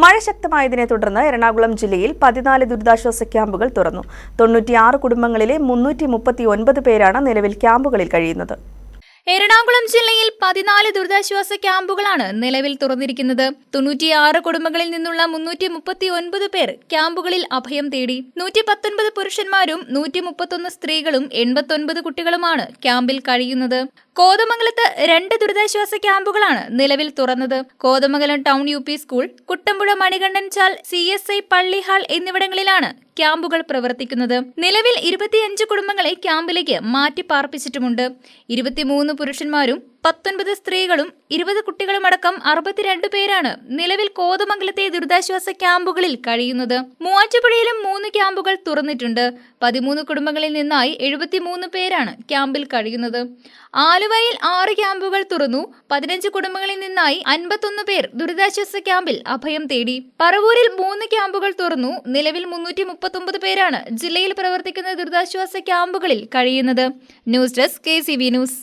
മഴ ശക്തമായതിനെ തുടർന്ന് എറണാകുളം ജില്ലയിൽ 14 ദുരിതാശ്വാസ ക്യാമ്പുകൾ തുറന്നു. 96 കുടുംബങ്ങളിലെ 339 പേരാണ് നിലവിൽ ക്യാമ്പുകളിൽ കഴിയുന്നത്. എറണാകുളം ജില്ലയിൽ 14 ദുരിതാശ്വാസ ക്യാമ്പുകളാണ് നിലവിൽ തുറന്നിരിക്കുന്നത്. 96 കുടുംബങ്ങളിൽ നിന്നുള്ള 339 പേർ ക്യാമ്പുകളിൽ അഭയം തേടി. 119 പുരുഷന്മാരും 131 സ്ത്രീകളും 89 കുട്ടികളുമാണ് ക്യാമ്പിൽ കഴിയുന്നത്. കോതമംഗലത്ത് 2 ദുരിതാശ്വാസ ക്യാമ്പുകളാണ് നിലവിൽ തുറന്നത്. Kothamangalam town UP school, Kuttampuzha Manikandan Chal CSI പള്ളി ഹാൾ എന്നിവിടങ്ങളിലാണ് ക്യാമ്പുകൾ പ്രവർത്തിക്കുന്നത്. നിലവിൽ 25 കുടുംബങ്ങളെ ക്യാമ്പിലേക്ക് മാറ്റി പാർപ്പിച്ചിട്ടുമുണ്ട്. 23 പുരുഷന്മാരും 19 സ്ത്രീകളും 20 കുട്ടികളുമടക്കം 62 പേരാണ് നിലവിൽ കോതമംഗലത്തെ ദുരിതാശ്വാസ ക്യാമ്പുകളിൽ കഴിയുന്നത്. മൂവാറ്റുപുഴയിലും 3 ക്യാമ്പുകൾ തുറന്നിട്ടുണ്ട്. 13 കുടുംബങ്ങളിൽ നിന്നായി 73 പേരാണ് ക്യാമ്പിൽ കഴിയുന്നത്. ആലുവയിൽ 6 ക്യാമ്പുകൾ തുറന്നു. 15 കുടുംബങ്ങളിൽ നിന്നായി 51 പേർ ദുരിതാശ്വാസ ക്യാമ്പിൽ അഭയം തേടി. പറവൂരിൽ 3 ക്യാമ്പുകൾ തുറന്നു. നിലവിൽ 339 പേരാണ് ജില്ലയിൽ പ്രവർത്തിക്കുന്ന ദുരിതാശ്വാസ ക്യാമ്പുകളിൽ കഴിയുന്നത്. News desk KCV news.